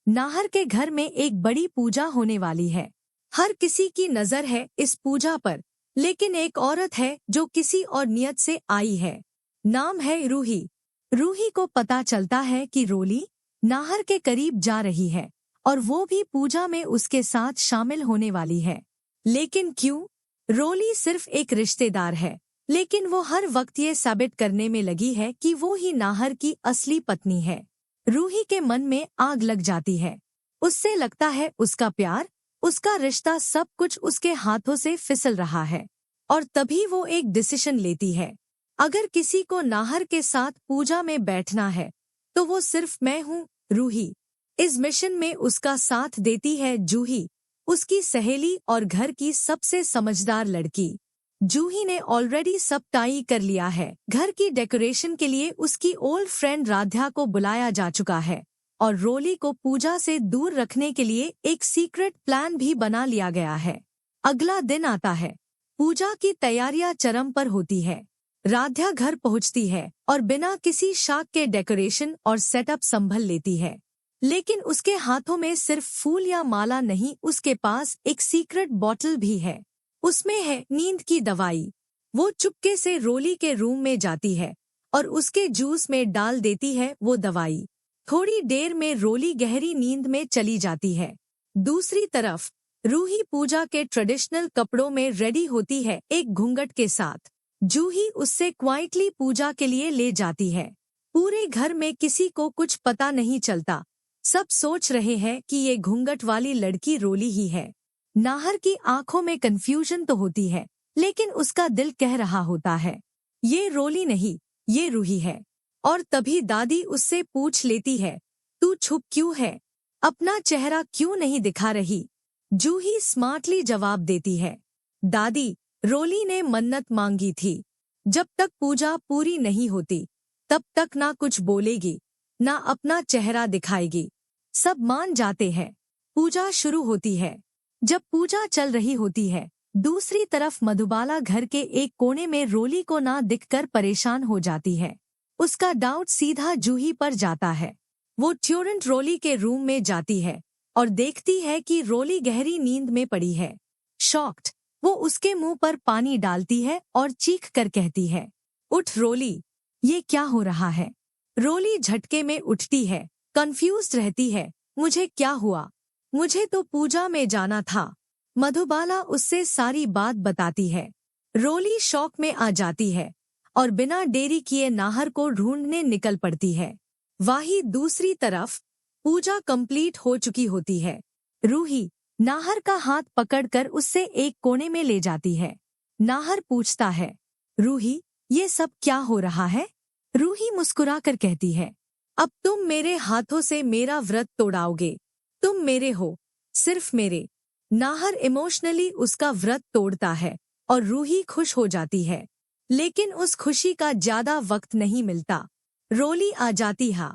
नाहर के घर में एक बड़ी पूजा होने वाली है। हर किसी की नजर है इस पूजा पर, लेकिन एक औरत है जो किसी और नियत से आई है। नाम है रूही। रूही को पता चलता है कि रोली नाहर के करीब जा रही है और वो भी पूजा में उसके साथ शामिल होने वाली है। लेकिन क्यों? रोली सिर्फ एक रिश्तेदार है, लेकिन वो हर वक्त ये साबित करने में लगी है कि वो ही नाहर की असली पत्नी है। रूही के मन में आग लग जाती है। उससे लगता है उसका प्यार, उसका रिश्ता, सब कुछ उसके हाथों से फिसल रहा है। और तभी वो एक डिसीजन लेती है। अगर किसी को नाहर के साथ पूजा में बैठना है तो वो सिर्फ मैं हूँ। रूही इस मिशन में उसका साथ देती है जूही, उसकी सहेली और घर की सबसे समझदार लड़की। जूही ने ऑलरेडी सब तय कर लिया है। घर की डेकोरेशन के लिए उसकी ओल्ड फ्रेंड राध्या को बुलाया जा चुका है और रोली को पूजा से दूर रखने के लिए एक सीक्रेट प्लान भी बना लिया गया है। अगला दिन आता है। पूजा की तैयारियां चरम पर होती है। राध्या घर पहुंचती है और बिना किसी शाक के डेकोरेशन और सेटअप संभल लेती है। लेकिन उसके हाथों में सिर्फ फूल या माला नहीं, उसके पास एक सीक्रेट बॉटल भी है। उसमें है नींद की दवाई। वो चुपके से रोली के रूम में जाती है और उसके जूस में डाल देती है वो दवाई। थोड़ी देर में रोली गहरी नींद में चली जाती है। दूसरी तरफ रूही पूजा के ट्रेडिशनल कपड़ों में रेडी होती है, एक घूंघट के साथ। जूही उससे क्वाइटली पूजा के लिए ले जाती है। पूरे घर में किसी को कुछ पता नहीं चलता। सब सोच रहे हैं कि ये घूंघट वाली लड़की रोली ही है। नाहर की आंखों में कंफ्यूजन तो होती है, लेकिन उसका दिल कह रहा होता है ये रोली नहीं, ये रूही है। और तभी दादी उससे पूछ लेती है, तू चुप क्यों है? अपना चेहरा क्यों नहीं दिखा रही? जूही स्मार्टली जवाब देती है, दादी, रोली ने मन्नत मांगी थी। जब तक पूजा पूरी नहीं होती तब तक ना कुछ बोलेगी, ना अपना चेहरा दिखाएगी। सब मान जाते हैं। पूजा शुरू होती है। जब पूजा चल रही होती है, दूसरी तरफ मधुबाला घर के एक कोने में रोली को ना दिखकर परेशान हो जाती है। उसका डाउट सीधा जूही पर जाता है। वो तुरंत रोली के रूम में जाती है और देखती है कि रोली गहरी नींद में पड़ी है। शॉक्ड, वो उसके मुंह पर पानी डालती है और चीख कर कहती है, उठ रोली, ये क्या हो रहा है? रोली झटके में उठती है, कंफ्यूज्ड रहती है, मुझे क्या हुआ? मुझे तो पूजा में जाना था। मधुबाला उससे सारी बात बताती है। रोली शॉक में आ जाती है और बिना देरी किए नाहर को ढूंढने निकल पड़ती है। वहीं दूसरी तरफ पूजा कंप्लीट हो चुकी होती है। रूही नाहर का हाथ पकड़कर उससे एक कोने में ले जाती है। नाहर पूछता है, रूही, ये सब क्या हो रहा है? रूही मुस्कुराकर कहती है, अब तुम मेरे हाथों से मेरा व्रत तोड़ाओगे। तुम मेरे हो, सिर्फ मेरे। नाहर इमोशनली उसका व्रत तोड़ता है और रूही खुश हो जाती है। लेकिन उस खुशी का ज्यादा वक्त नहीं मिलता। रोली आ जाती है।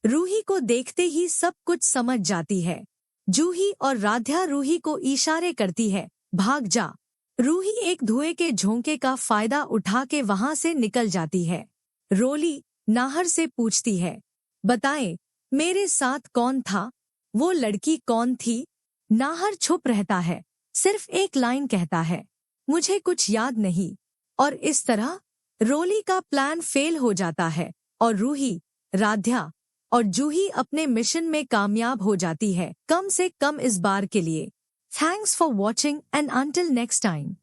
रूही को देखते ही सब कुछ समझ जाती है। जूही और राध्या रूही को इशारे करती है, भाग जा। रूही एक धुएं के झोंके का फायदा उठा के वहां से निकल जाती है। रोली नाहर से पूछती है, बताएं, मेरे साथ कौन था? वो लड़की कौन थी? नाहर चुप रहता है, सिर्फ एक लाइन कहता है, मुझे कुछ याद नहीं। और इस तरह रोली का प्लान फेल हो जाता है और रूही, राध्या और जूही अपने मिशन में कामयाब हो जाती है, कम से कम इस बार के लिए। Thanks for watching and until next time.